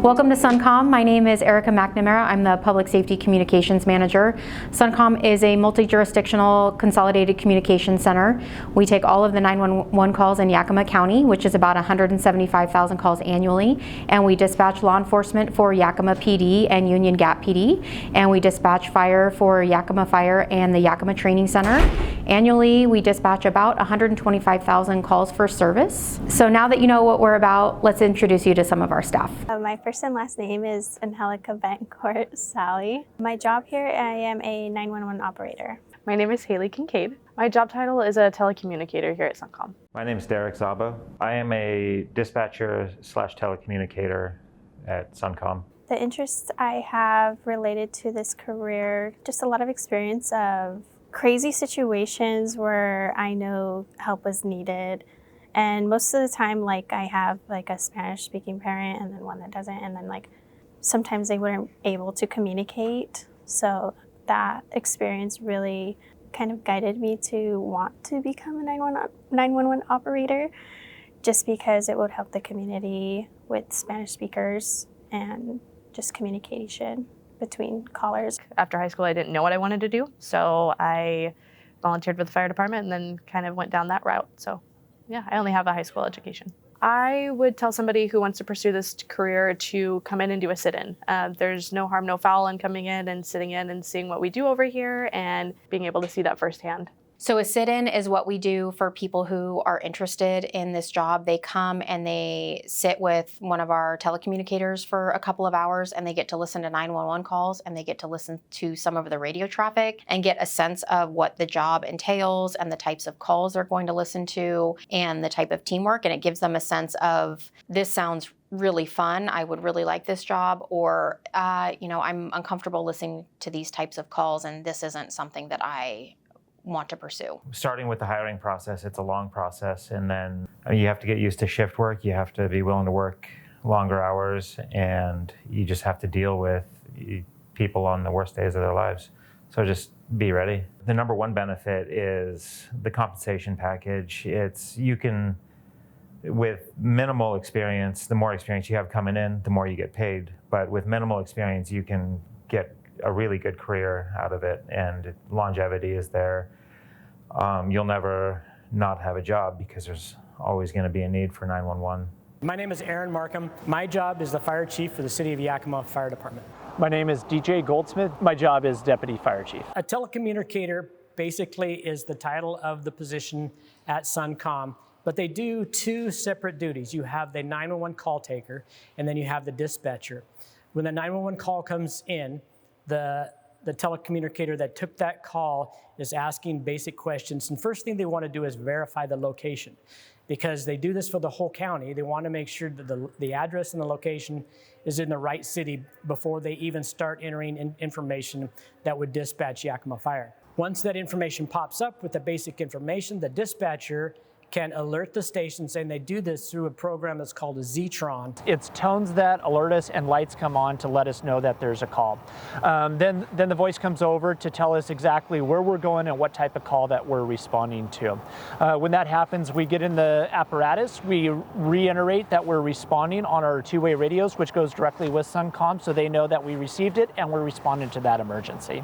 Welcome to Sunncomm. My name is Erica McNamara. I'm the Public Safety Communications Manager. Sunncomm is a multi-jurisdictional consolidated communications center. We take all of the 911 calls in Yakima County, which is about 175,000 calls annually, and we dispatch law enforcement for Yakima PD and Union Gap PD, and we dispatch fire for Yakima Fire and the Yakima Training Center. Annually, we dispatch about 125,000 calls for service. So now that you know what we're about, let's introduce you to some of our staff. My first and last name is Angelica Bencourt Sally. My job here, I am a 911 operator. My name is Haley Kincaid. My job title is a telecommunicator here at Sunncomm. My name is Derek Zaba. I am a dispatcher / telecommunicator at Sunncomm. The interests I have related to this career, just a lot of experience of crazy situations where I know help was needed. And most of the time, like, I have like a Spanish speaking parent and then one that doesn't, and then like sometimes they weren't able to communicate. So that experience really kind of guided me to want to become a 911 operator, just because it would help the community with Spanish speakers and just communication between callers. After high school, I didn't know what I wanted to do, so I volunteered with the fire department and then kind of went down that route. So yeah, I only have a high school education. I would tell somebody who wants to pursue this career to come in and do a sit-in. There's no harm, no foul in coming in and sitting in and seeing what we do over here and being able to see that firsthand. So a sit-in is what we do for people who are interested in this job. They come and they sit with one of our telecommunicators for a couple of hours, and they get to listen to 911 calls, and they get to listen to some of the radio traffic and get a sense of what the job entails and the types of calls they're going to listen to and the type of teamwork. And it gives them a sense of, this sounds really fun, I would really like this job, or I'm uncomfortable listening to these types of calls and this isn't something that I want to pursue. Starting with the hiring process, it's a long process, and then you have to get used to shift work. You have to be willing to work longer hours, and you just have to deal with people on the worst days of their lives. So just be ready. The number one benefit is the compensation package. With minimal experience, the more experience you have coming in, the more you get paid. But with minimal experience, you can get a really good career out of it, and longevity is there. You'll never not have a job because there's always going to be a need for 911. My name is Aaron Markham. My job is the fire chief for the City of Yakima Fire Department. My name is DJ Goldsmith. My job is deputy fire chief. A telecommunicator basically is the title of the position at Sunncomm, but they do two separate duties. You have the 911 call taker, and then you have the dispatcher. When the 911 call comes in, the telecommunicator that took that call is asking basic questions. And first thing they want to do is verify the location, because they do this for the whole county. They want to make sure that the address and the location is in the right city before they even start entering information that would dispatch Yakima Fire. Once that information pops up with the basic information, the dispatcher can alert the station, saying they do this through a program that's called a Zetron. It's tones that alert us and lights come on to let us know that there's a call. Then the voice comes over to tell us exactly where we're going and what type of call that we're responding to. When that happens, we get in the apparatus, we reiterate that we're responding on our two-way radios, which goes directly with Sunncomm, so they know that we received it and we're responding to that emergency.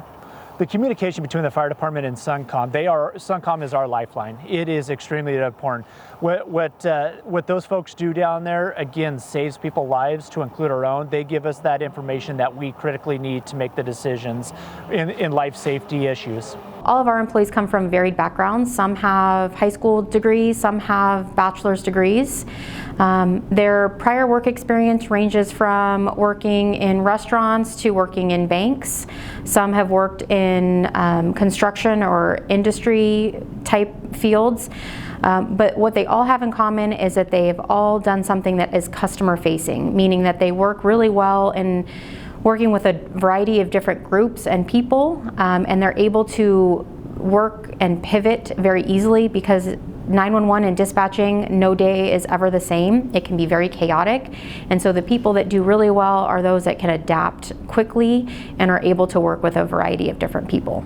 The communication between the fire department and Sunncomm, Sunncomm is our lifeline. It is extremely important. What those folks do down there, again, saves people's lives, to include our own. They give us that information that we critically need to make the decisions in life safety issues. All of our employees come from varied backgrounds. Some have high school degrees, some have bachelor's degrees. Their prior work experience ranges from working in restaurants to working in banks. Some have worked in construction or industry type fields. But what they all have in common is that they've all done something that is customer facing, meaning that they work really well in working with a variety of different groups and people, and they're able to work and pivot very easily, because 911 and dispatching, no day is ever the same. It can be very chaotic, and so the people that do really well are those that can adapt quickly and are able to work with a variety of different people.